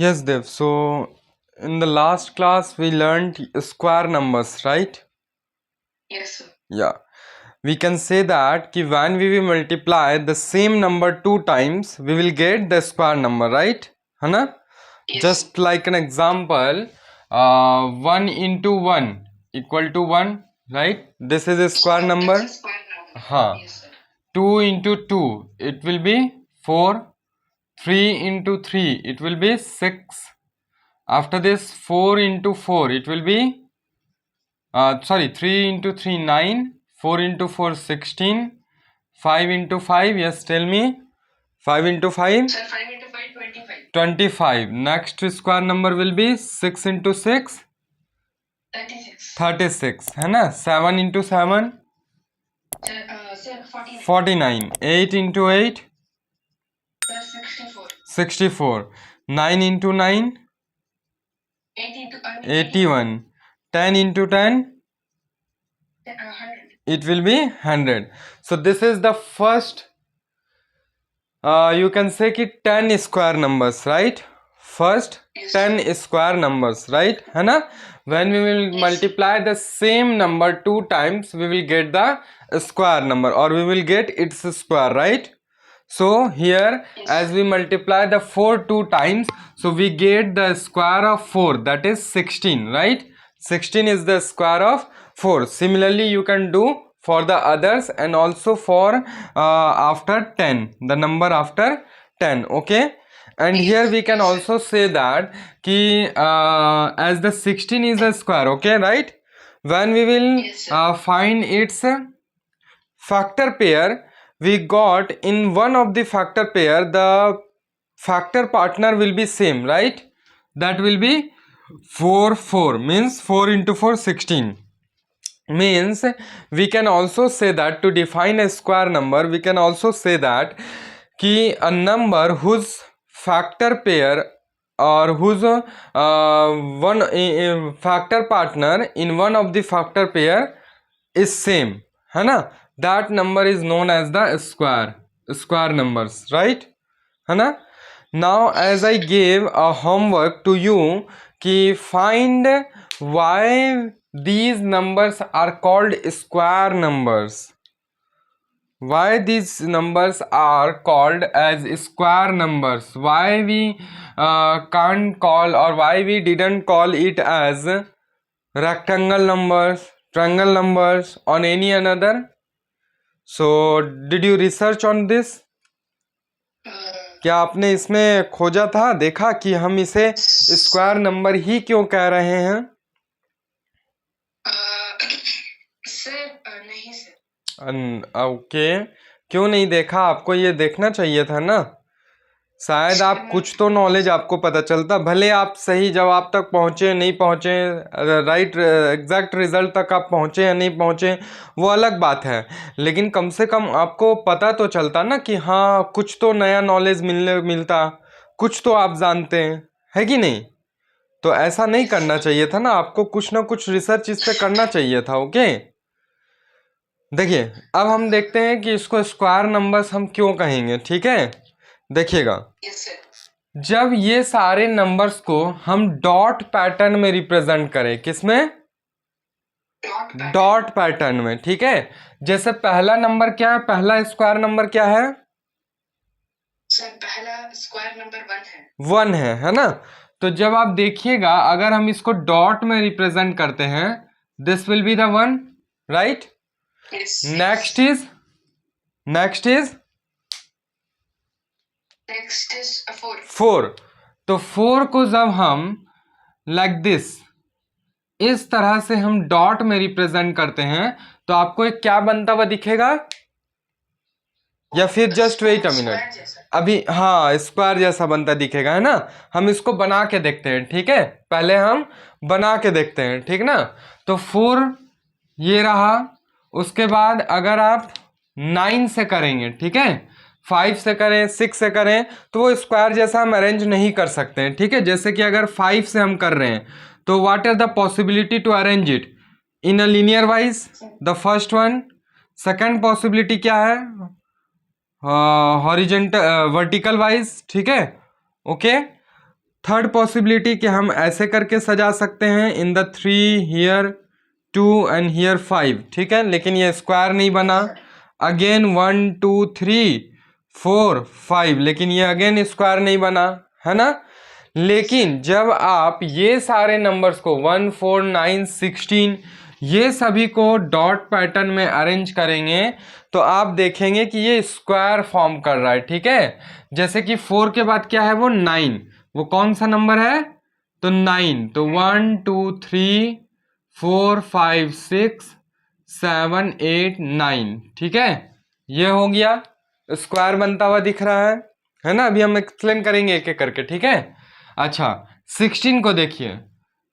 Yes, Dev. So, in the last class, we learned square numbers, right? Yes, sir. Yeah. We can say that ki when we will multiply the same number 2 times, we will get the square number, right? है ना? Yes. Just like an example, 1 into 1 equal to 1, right? This is a square number. That's a square number. हाँ. Yes, sir. 2 into 2, it will be 4. 3 into 3, it will be 6. After this, 4 into 4, it will be 3 into 3, 9. 4 into 4, 16. 5 into 5, yes, tell me. 5 into 5, Sir, 5 into 5, 25. 25. Next square number will be 6 into 6, 36. 36, है ना? 7 into 7, Sir, 49. 49. 8 into 8, Sir, 64. 64. 9 into 9, 81. 10 into 10, 100. it will be 100. So this is the first, you can say ki 10 square numbers, right? First Yes, 10 square numbers, right? है ना? When we will Yes. multiply the same number 2 times, we will get the square number, or we will get its square, right? So here, Yes. as we multiply the 4 2 times, so we get the square of 4, that is 16, right? 16 is the square of 4. Similarly, you can do for the others, and also for after 10, the number after 10, okay? And here we can also say that ki as the 16 is a square, okay, right? When we will Yes, sir. find its factor pair, we got in one of the factor pair, the factor partner will be same, right? That will be 4 4, means 4 into 4, 16. Means we can also say that to define a square number, we can also say that ki a number whose factor pair or whose one factor partner in one of the factor pair is same, है ना? That number is known as the square numbers, right? है ना? Now as I gave a homework to you कि find why these numbers are called square numbers. Why these numbers are called as square numbers? Why we can't call, or why we didn't call it as rectangle numbers, triangle numbers, on any another? So did you research on this? क्या आपने इसमें खोजा था, देखा कि हम इसे square number ही क्यों कह रहे हैं? सर नहीं सर. ओके, क्यों नहीं देखा? आपको ये देखना चाहिए था ना, शायद आप कुछ तो नॉलेज आपको पता चलता, भले आप सही जवाब तक पहुँचे नहीं पहुँचे, राइट एग्जैक्ट रिजल्ट तक आप पहुँचे या नहीं पहुँचे वो अलग बात है, लेकिन कम से कम आपको पता तो चलता ना कि हाँ कुछ तो नया नॉलेज मिलता, कुछ तो आप जानते हैं, है कि नहीं? तो ऐसा नहीं करना चाहिए था ना, आपको कुछ ना कुछ रिसर्च इस पर करना चाहिए था, ओके? देखिए, अब हम देखते हैं कि इसको स्क्वायर नंबर्स हम क्यों कहेंगे, ठीक है? देखिएगा, जब ये सारे नंबर्स को हम डॉट पैटर्न में रिप्रेजेंट करें, किसमें? डॉट पैटर्न में, ठीक है? जैसे पहला नंबर क्या है, पहला स्क्वायर नंबर क्या है? सर पहला स्क्वायर नंबर 1 है. 1 है ना? तो जब आप देखिएगा, अगर हम इसको डॉट में रिप्रेजेंट करते हैं, this will be the 1, right? Next is 4. तो 4 को जब हम लाइक दिस, इस तरह से हम डॉट में रिप्रेजेंट करते हैं, तो आपको एक क्या बनता हुआ दिखेगा? या फिर जस्ट वेट अ मिनट, अभी हाँ स्क्वायर जैसा बनता दिखेगा, है ना? हम इसको बना के देखते हैं, ठीक है? पहले हम बना के देखते हैं, ठीक ना? तो 4 ये रहा, उसके बाद अगर आप 9 से करेंगे, ठीक है, 5 से करें, 6 से करें, तो वो स्क्वायर जैसा हम अरेंज नहीं कर सकते हैं, ठीक है? जैसे कि अगर 5 से हम कर रहे हैं, तो what are the possibility to arrange it in a linear wise? The first one. Second possibility क्या है? हॉरिजेंटल वर्टिकल वाइज, ठीक है, ओके? थर्ड पॉसिबिलिटी कि हम ऐसे करके सजा सकते हैं, in the 3 here 2 and here 5, ठीक है, लेकिन ये स्क्वायर नहीं बना। अगेन 1 2 3 4 5, लेकिन ये अगेन स्क्वायर नहीं बना, है ना। लेकिन जब आप ये सारे नंबर्स को 1 4 9 16 ये सभी को डॉट पैटर्न में अरेंज करेंगे तो आप देखेंगे कि ये स्क्वायर फॉर्म कर रहा है, ठीक है। जैसे कि 4 के बाद क्या है, वो 9, वो कौन सा नंबर है, तो 9, तो 1 2 3 4 5 6 7 8 9, ठीक है, ये हो गया, स्क्वायर बनता हुआ दिख रहा है ना। अभी हम एक्सप्लेन करेंगे एक एक करके, ठीक है। अच्छा 16 को देखिए,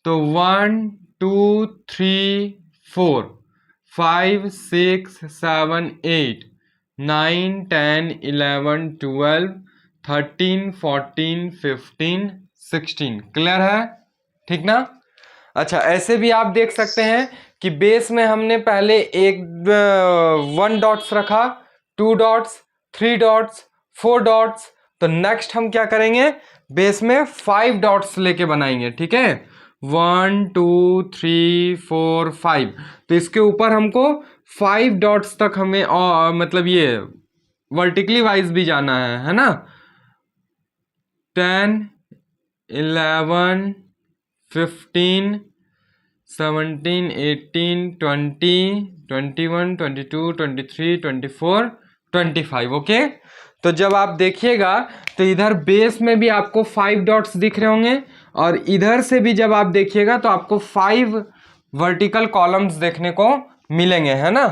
तो 1 2 3 4 5 6 7 8 9 10 11 12 13 14 15 16, क्लियर है, ठीक ना। अच्छा ऐसे भी आप देख सकते हैं कि बेस में हमने पहले 1 डॉट्स रखा, 2 डॉट्स, 3 डॉट्स, 4 डॉट्स, तो नेक्स्ट हम क्या करेंगे, बेस में 5 डॉट्स लेके बनाएंगे, ठीक है, 1 2 3 4 5, तो इसके ऊपर हमको 5 डॉट्स तक हमें मतलब ये वर्टिकली वाइज भी जाना है ना। 10 11 15 17 18 20 21 22 23 24 25, ओके। तो जब आप देखिएगा तो इधर बेस में भी आपको 5 डॉट्स दिख रहे होंगे और इधर से भी जब आप देखिएगा तो आपको 5 वर्टिकल कॉलम्स देखने को मिलेंगे, है ना,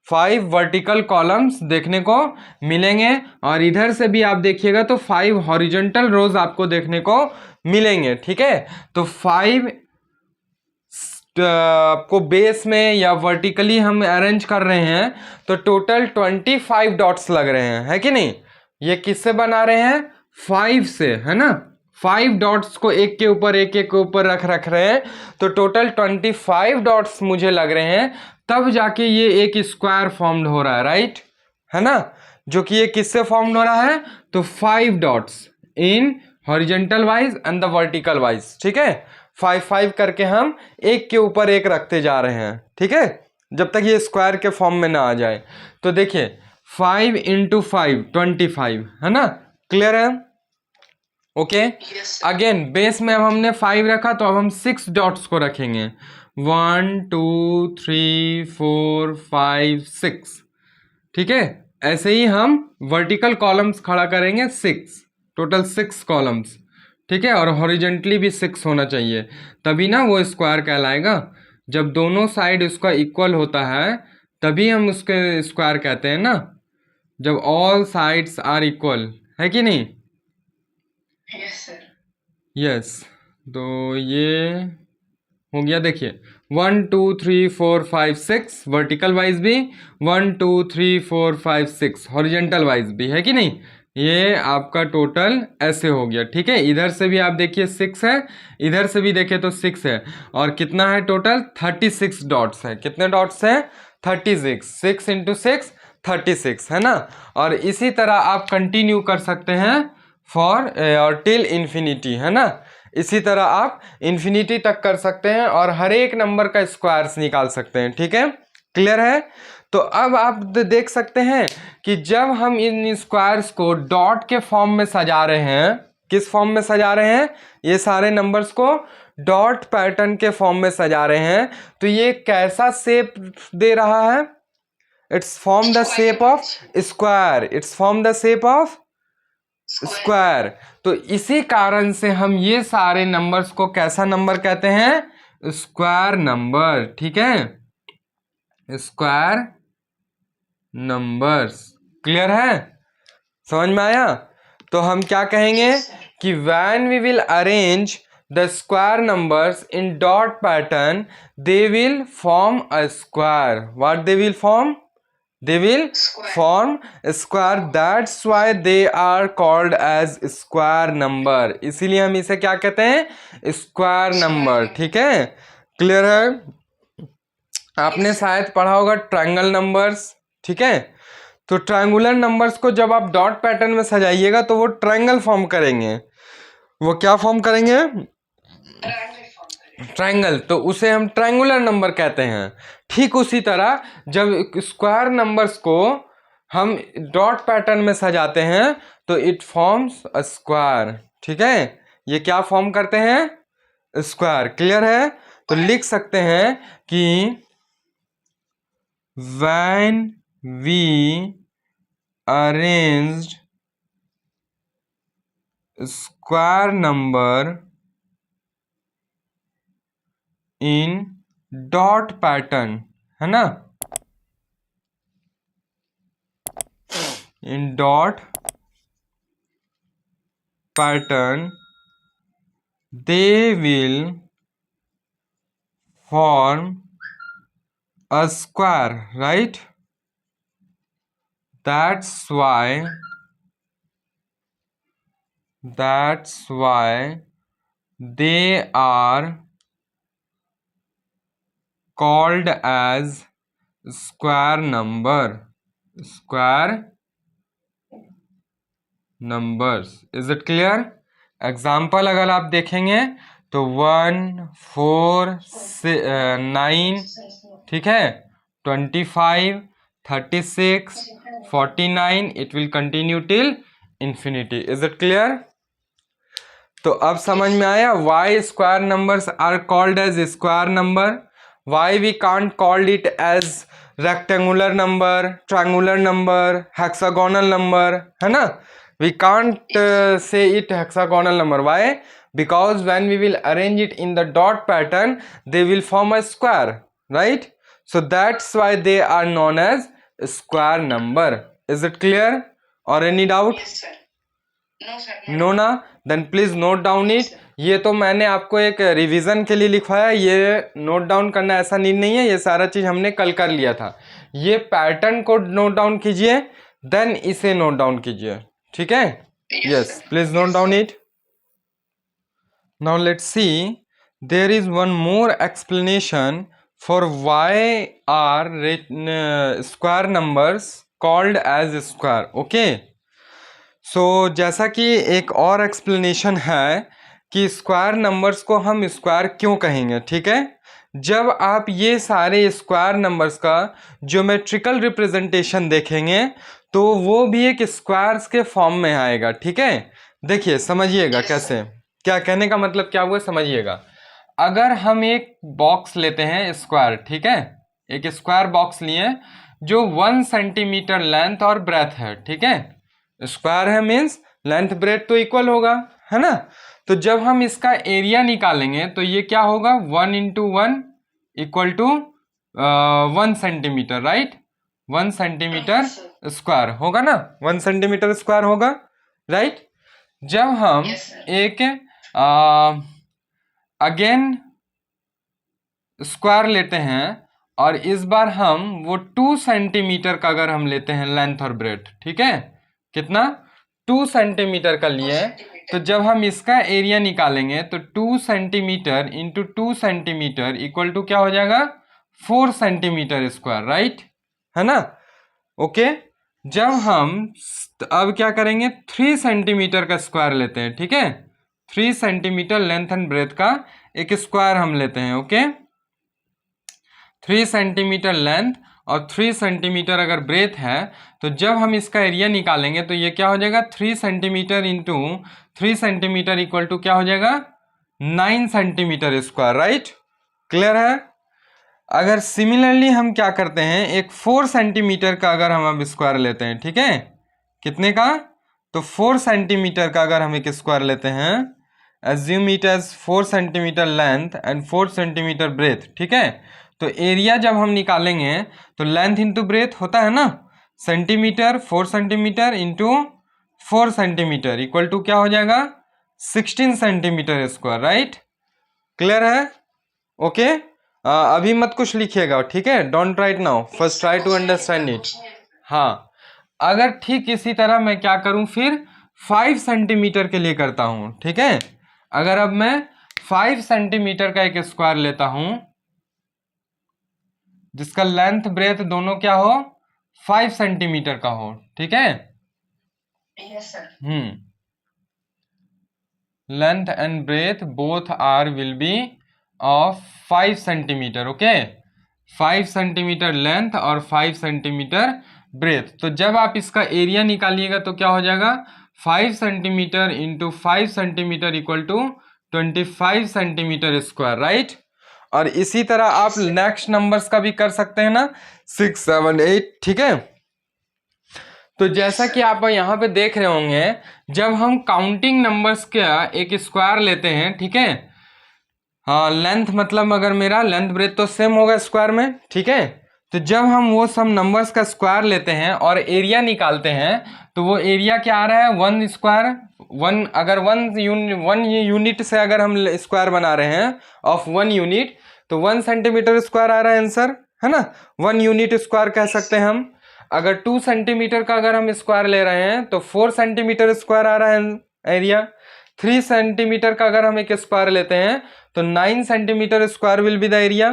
5 वर्टिकल कॉलम्स देखने को मिलेंगे। और इधर से भी आप देखिएगा तो 5 हॉरिजॉन्टल रोज आपको देखने को मिलेंगे, ठीक है। तो 5 आपको बेस में या वर्टिकली हम अरेंज कर रहे हैं तो टोटल 25 डॉट्स लग रहे हैं, है कि नहीं। ये किससे बना रहे हैं, 5 से, है ना, 5 डॉट्स को एक के ऊपर एक के ऊपर रख रहे हैं, तो टोटल 25 डॉट्स मुझे लग रहे हैं, तब जाके ये एक स्क्वायर फॉर्म्ड हो रहा है, राइट, है ना। जो कि ये किससे फॉर्म्ड हो रहा है, तो 5 dots in horizontal wise and the vertical wise, ठीक है, 5 5 करके हम एक के ऊपर एक रखते जा रहे हैं, ठीक है, जब तक ये स्क्वायर के फॉर्म में ना आ जाए। तो देखिए 5 इंटू 5 25, है ना, क्लियर है, ओके। अगेन बेस में अब हमने 5 रखा तो अब हम 6 डॉट्स को रखेंगे, 1 2 3 4 5 6, ठीक है। ऐसे ही हम वर्टिकल कॉलम्स खड़ा करेंगे 6, टोटल 6 कॉलम्स, ठीक है, और हॉरिजेंटली भी 6 होना चाहिए, तभी ना वो स्क्वायर कहलाएगा। जब दोनों साइड उसका इक्वल होता है तभी हम उसके स्क्वायर कहते हैं ना, जब ऑल साइड्स आर इक्वल, है कि नहीं, यस सर, यस। तो ये हो गया, देखिए 1 2 3 4 5 6 वर्टिकल वाइज भी, 1 2 3 4 5 6 हॉरिजेंटल वाइज भी, है कि नहीं। ये आपका टोटल ऐसे हो गया, ठीक है। इधर से भी आप देखिए 6 है, इधर से भी देखिए तो 6 है, और कितना है टोटल 36 डॉट्स है। कितने डॉट्स हैं, 36, 6 इंटू 6 36, है ना। और इसी तरह आप कंटिन्यू कर सकते हैं फॉर और टिल इन्फिनिटी, है ना। इसी तरह आप इन्फिनिटी तक कर सकते हैं और हर एक नंबर का स्क्वायर्स निकाल सकते हैं, ठीक है, क्लियर है। तो अब आप देख सकते हैं कि जब हम इन स्क्वायर्स को डॉट के फॉर्म में सजा रहे हैं, किस फॉर्म में सजा रहे हैं, ये सारे नंबर्स को डॉट पैटर्न के फॉर्म में सजा रहे हैं, तो ये कैसा शेप दे रहा है, it's form the shape of square, it's form the shape of square. तो इसी कारण से हम ये सारे नंबर्स को कैसा नंबर कहते हैं, स्क्वायर नंबर, ठीक है, स्क्वायर नंबर्स, क्लियर है, समझ में आया। तो हम क्या कहेंगे कि when we will arrange the square numbers in dot pattern they will form a square, what they will form, they will form a square, that's why they are called as square number, इसीलिए हम इसे क्या कहते हैं, square number, ठीक है, clear है। आपने शायद पढ़ा होगा ट्रायंगल नंबर्स, ठीक है। तो ट्रायंगुलर नंबर्स को जब आप डॉट पैटर्न में सजाइएगा तो वो ट्रायंगल फॉर्म करेंगे, वो क्या फॉर्म करेंगे? ट्रायंगल फॉर्म करेंगे। ट्रायंगल, तो उसे हम ट्रायंगुलर नंबर कहते हैं। ठीक उसी तरह जब स्क्वायर नंबर्स को हम डॉट पैटर्न में सजाते हैं तो इट फॉर्म्स अ स्क्वायर। ठीक है, ये क्या फॉर्म करते हैं? स्क्वायर। क्लियर है? तो लिख सकते हैं कि when we arranged square number in dot pattern, है ना, in dot pattern they will form a square, right? That's why they are called as square numbers. Is it clear? Example अगर आप देखेंगे तो 1, 4, 9, ठीक है, 25, 36, 49, it will continue till infinity. Is it clear? तो अब समझ में आया why square numbers are called as square number, why we can't call it as rectangular number, triangular number, hexagonal number, है ना? We can't say it hexagonal number. Why? Because when we will arrange it in the dot pattern, they will form a square, right? So that's why they are known as square number. Is it clear or any doubt? Yes, sir. No, sir. No ना? Then please note down it. ये तो मैंने आपको एक revision के लिए लिखवाया, ये नोट डाउन करना ऐसा नीड नहीं है, ये सारा चीज हमने कल कर लिया था। ये पैटर्न को नोट डाउन कीजिए, देन इसे नोट डाउन कीजिए। ठीक है? Yes, please note down it. Now let's see, there is one more explanation for why are square numbers called as square. Okay, so जैसा कि एक और एक्सप्लेनेशन है कि स्क्वायर नंबर्स को हम स्क्वायर क्यों कहेंगे। ठीक है, जब आप ये सारे स्क्वायर नंबर्स का ज्योमेट्रिकल रिप्रेजेंटेशन देखेंगे तो वो भी एक स्क्वायर्स के फॉर्म में आएगा। ठीक है, देखिए समझिएगा कैसे, क्या कहने का मतलब क्या हुआ समझिएगा। अगर हम एक बॉक्स लेते हैं स्क्वायर, ठीक है, एक स्क्वायर बॉक्स लिए जो 1 सेंटीमीटर लेंथ और ब्रेथ है। ठीक है, स्क्वायर है मीन्स लेंथ ब्रेथ तो इक्वल होगा, है ना? तो जब हम इसका एरिया निकालेंगे तो ये क्या होगा, 1 into 1 equal to 1 centimetre, right? 1 centimetre square होगा ना, 1 सेंटीमीटर स्क्वायर होगा, राइट? जब हम एक अगेन स्क्वायर लेते हैं और इस बार हम वो 2 सेंटीमीटर का अगर हम लेते हैं लेंथ और ब्रेथ, ठीक है, कितना, 2 सेंटीमीटर का लिए, तो जब हम इसका एरिया निकालेंगे तो 2 centimetre into 2 centimetre equal to क्या हो जाएगा, 4 सेंटीमीटर स्क्वायर, राइट, है ना? ओके, जब हम अब क्या करेंगे, 3 सेंटीमीटर का स्क्वायर लेते हैं। ठीक है, 3 सेंटीमीटर लेंथ एंड ब्रेथ का एक स्क्वायर हम लेते हैं। ओके, 3 सेंटीमीटर लेंथ और 3 सेंटीमीटर अगर ब्रेथ है तो जब हम इसका एरिया निकालेंगे तो ये क्या हो जाएगा, 3 centimetre into 3 centimetre equal to क्या हो जाएगा, 9 सेंटीमीटर स्क्वायर, राइट? क्लियर है? अगर सिमिलरली हम क्या करते हैं, एक 4 सेंटीमीटर का अगर हम अब स्क्वायर लेते हैं, ठीक है, कितने का, तो 4 सेंटीमीटर का अगर हम एक स्क्वायर लेते हैं, assume it as 4 centimetre length and 4 centimetre breadth, ठीक है, तो एरिया जब हम निकालेंगे तो लेंथ इंटू ब्रेथ होता है ना, centimetre, 4 centimetre into 4 centimetre equal to क्या हो जाएगा, 16 सेंटीमीटर स्क्वायर, राइट? क्लियर है? ओके, अभी मत कुछ लिखिएगा, ठीक है, don't write now, first try to understand it. हाँ, अगर ठीक इसी तरह मैं क्या करूं फिर 5 सेंटीमीटर के लिए करता हूं। ठीक है, अगर अब मैं 5 सेंटीमीटर का एक स्क्वायर लेता हूं जिसका लेंथ ब्रेथ दोनों क्या हो, 5 सेंटीमीटर का हो, ठीक है, yes sir. length and breadth both are will be of 5 centimeter. Okay 5 centimetre length और 5 सेंटीमीटर ब्रेथ। तो जब आप इसका एरिया निकालिएगा तो क्या हो जाएगा 5 centimetre into 5 centimetre equal to 25 centimetre square, right. और इसी तरह आप नेक्स्ट नंबर्स का भी कर सकते हैं ना 6, 7, 8, ठीक है। तो जैसा कि आप यहाँ पे देख रहे होंगे जब हम काउंटिंग नंबर्स का एक स्क्वायर लेते हैं, ठीक है, हाँ लेंथ मतलब अगर मेरा लेंथ ब्रेथ तो सेम होगा स्क्वायर में, ठीक है। तो जब हम वो सब नंबर्स का स्क्वायर लेते हैं और एरिया निकालते हैं तो वो एरिया क्या आ रहा है 1 स्क्वायर, 1 अगर 1 यूनिट से अगर हम स्क्वायर बना रहे हैं ऑफ 1 यूनिट तो 1 सेंटीमीटर स्क्वायर आ रहा है आंसर, है ना। 1 यूनिट स्क्वायर कह सकते हैं हम। अगर 2 सेंटीमीटर का अगर हम स्क्वायर ले रहे हैं तो 4 सेंटीमीटर स्क्वायर आ रहा है एरिया। 3 सेंटीमीटर का अगर हम एक स्क्वायर लेते हैं तो 9 centimetre square will be the area.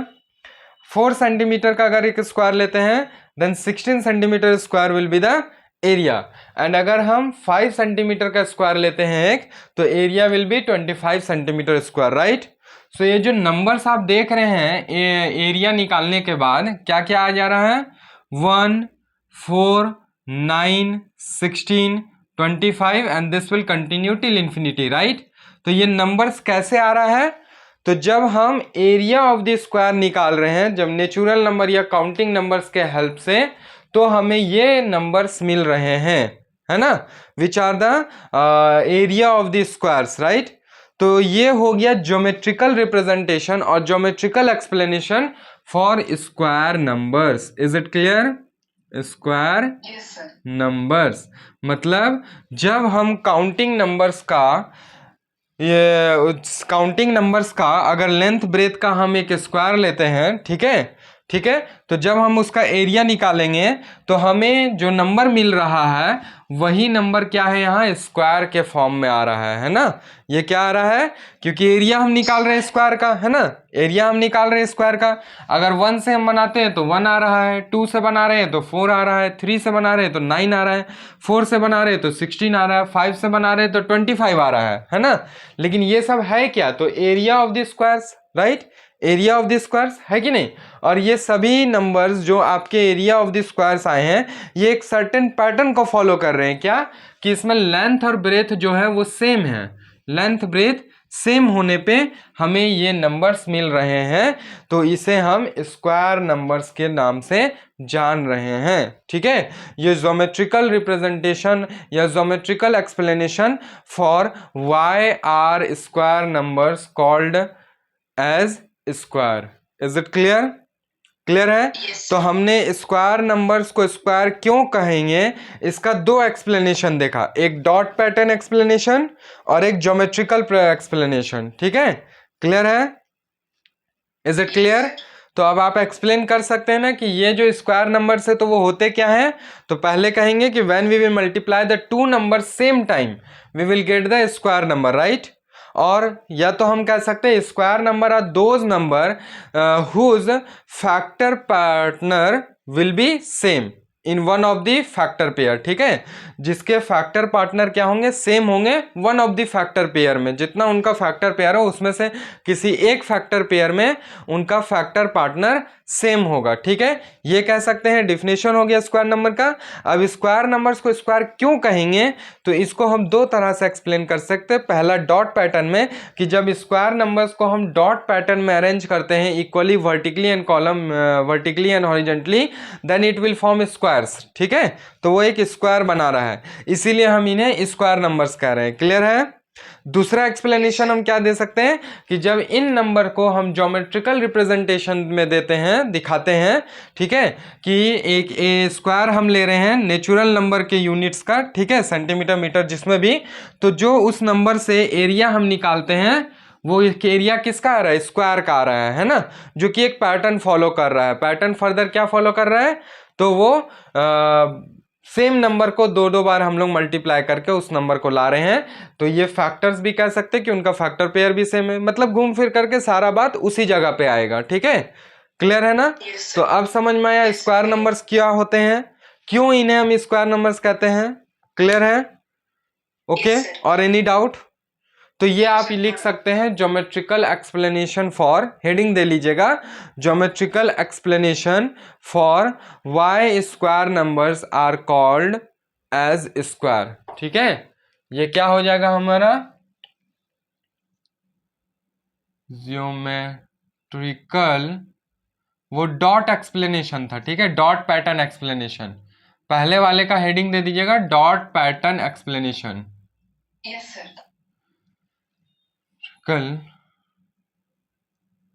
4 centimetre का अगर एक स्क्वायर लेते हैं then 16 centimetre square will be the area. And अगर हम 5 सेंटीमीटर का स्क्वायर लेते हैं एक तो area will be 25 centimetre square, right. So ये जो नंबर्स आप देख रहे हैं एरिया निकालने के बाद क्या क्या आ जा रहा है 1, 4, 9, 16, 25 and this will continue till infinity, right. तो ये नंबर्स कैसे आ रहा है तो जब हम एरिया ऑफ द स्क्वायर निकाल रहे हैं जब नेचुरल नंबर या काउंटिंग नंबर्स के हेल्प से तो हमें ये नंबर्स मिल रहे हैं, है ना, which are the area of the squares, right. तो ये हो गया ज्योमेट्रिकल रिप्रेजेंटेशन और geometrical explanation for square numbers. Is it clear? Square numbers मतलब जब हम काउंटिंग नंबर्स का काउंटिंग नंबर्स का अगर लेंथ ब्रेथ का हम एक स्क्वायर लेते हैं, ठीक है, ठीक है, तो जब हम उसका एरिया निकालेंगे तो हमें जो नंबर मिल रहा है वही नंबर क्या है यहाँ स्क्वायर के फॉर्म में आ रहा है ना। ये क्या आ रहा है क्योंकि एरिया हम निकाल रहे हैं स्क्वायर का, है ना, एरिया हम निकाल रहे हैं स्क्वायर का। अगर 1 से हम बनाते हैं तो 1 आ रहा है, 2 से बना रहे हैं तो 4 आ रहा है, 3 से बना रहे हैं तो 9 आ रहा है, 4 से बना रहे हैं तो 16 आ रहा है, 5 से बना रहे हैं तो 25 आ रहा है ना। लेकिन ये सब है क्या तो area of the squares, right, area of the squares है कि नहीं। और ये सभी नंबर्स जो आपके एरिया ऑफ द स्क्वायर्स आए हैं ये एक सर्टेन पैटर्न को फॉलो कर रहे हैं क्या कि इसमें लेंथ और ब्रेथ जो है वो सेम है। लेंथ ब्रेथ सेम होने पे हमें ये नंबर्स मिल रहे हैं तो इसे हम स्क्वायर नंबर्स के नाम से जान रहे हैं, ठीक है। ये ज्योमेट्रिकल रिप्रेजेंटेशन या geometrical explanation for why are square numbers called as square. Is it clear? Clear है? तो हमने स्क्वायर नंबर्स को स्क्वायर क्यों कहेंगे इसका 2 एक्सप्लेनेशन देखा, एक डॉट पैटर्न एक्सप्लेनेशन और एक ज्योमेट्रिकल एक्सप्लेनेशन, ठीक है। क्लियर है? Is it clear? तो अब आप एक्सप्लेन कर सकते हैं ना कि ये जो स्क्वायर नंबर्स है तो वो होते क्या है। तो पहले कहेंगे कि when we will multiply the 2 numbers same time we will get the square number, right. और या तो हम कह सकते हैं square number are those number whose factor partner will be same in one of the factor pair, ठीक है, जिसके फैक्टर पार्टनर क्या होंगे सेम होंगे one of the factor pair में। जितना उनका फैक्टर पेयर हो उसमें से किसी एक फैक्टर पेयर में उनका फैक्टर पार्टनर सेम होगा, ठीक है। ये कह सकते हैं डिफिनेशन हो गया स्क्वायर नंबर का। अब स्क्वायर नंबर्स को स्क्वायर क्यों कहेंगे तो इसको हम 2 तरह से एक्सप्लेन कर सकते हैं। पहला डॉट पैटर्न में कि जब स्क्वायर नंबर्स को हम डॉट पैटर्न में अरेंज करते हैं equally vertically and column vertically and horizontally then it will form squares, ठीक है। तो वो एक स्क्वायर बना रहा है इसीलिए हम इन्हें स्क्वायर नंबर्स कह रहे हैं। क्लियर है? दूसरा एक्सप्लेनेशन हम क्या दे सकते हैं कि जब इन नंबर को हम ज्योमेट्रिकल रिप्रेजेंटेशन में देते हैं दिखाते हैं, ठीक है, कि एक स्क्वायर हम ले रहे हैं नेचुरल नंबर के यूनिट्स का, ठीक है, सेंटीमीटर मीटर जिसमें भी, तो जो उस नंबर से एरिया हम निकालते हैं वो एरिया किसका आ रहा है स्क्वायर का आ रहा है ना, जो कि एक पैटर्न फॉलो कर रहा है। पैटर्न फर्दर क्या फॉलो कर रहा है तो वो सेम नंबर को 2 बार हम लोग मल्टीप्लाई करके उस नंबर को ला रहे हैं। तो ये फैक्टर्स भी कह सकते हैं कि उनका फैक्टर पेयर भी सेम है, मतलब घूम फिर करके सारा बात उसी जगह पे आएगा, ठीक है। क्लियर है ना? तो अब समझ में आया स्क्वायर नंबर्स क्या होते हैं, क्यों इन्हें हम स्क्वायर नंबर्स कहते हैं। क्लियर है? ओके और एनी डाउट? तो ये आप लिख सकते हैं ज्योमेट्रिकल एक्सप्लेनेशन फॉर, हेडिंग दे लीजिएगा, geometrical explanation for why square numbers are called as square. ठीक है, ये क्या हो जाएगा हमारा ज्योमेट्रिकल, वो डॉट एक्सप्लेनेशन था, ठीक है, डॉट पैटर्न एक्सप्लेनेशन। पहले वाले का हेडिंग दे दीजिएगा dot pattern explanation. Yes, sir. कल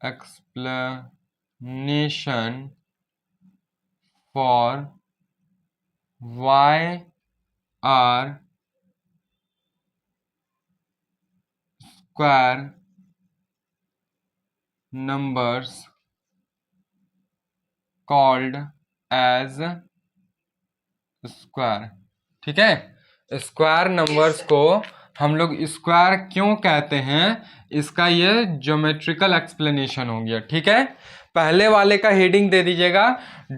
explanation for why are square numbers called as square. ठीक है, स्क्वायर नंबर्स को हम लोग स्क्वायर क्यों कहते हैं, इसका ये ज्योमेट्रिकल एक्सप्लेनेशन हो गया। ठीक है, पहले वाले का हेडिंग दे दीजिएगा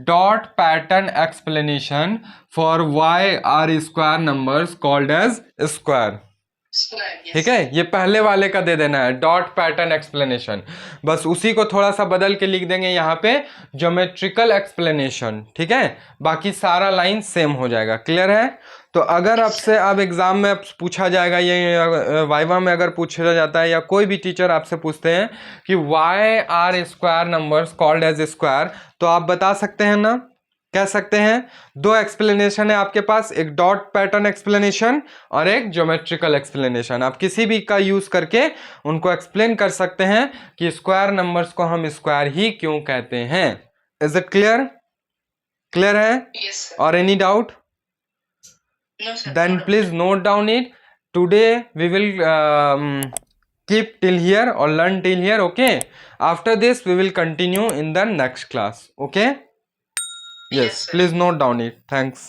dot pattern explanation for why are square numbers called as square. Square. Yes. ठीक है, ये पहले वाले का दे देना है डॉट पैटर्न एक्सप्लेनेशन, बस उसी को थोड़ा सा बदल के लिख देंगे यहाँ पे ज्योमेट्रिकल एक्सप्लेनेशन। ठीक है, बाकी सारा लाइन सेम हो जाएगा। क्लियर है? तो अगर आपसे अब एग्जाम में पूछा जाएगा, ये वाइवा में अगर पूछा जाता है या कोई भी टीचर आपसे पूछते हैं कि why are square numbers called as square, तो आप बता सकते हैं ना, कह सकते हैं। दो एक्सप्लेनेशन है आपके पास, एक डॉट पैटर्न एक्सप्लेनेशन और एक ज्योमेट्रिकल एक्सप्लेनेशन। आप किसी भी का यूज करके उनको एक्सप्लेन कर सकते हैं कि स्क्वायर नंबर्स को हम स्क्वायर ही क्यों कहते हैं। Is it clear? क्लियर है? Yes, sir. और any doubt? No, sir. Then No. please note down it. Today we will keep till here or learn till here. Okay, after this we will continue in the next class. Okay, yes, sir. please note down it. Thanks.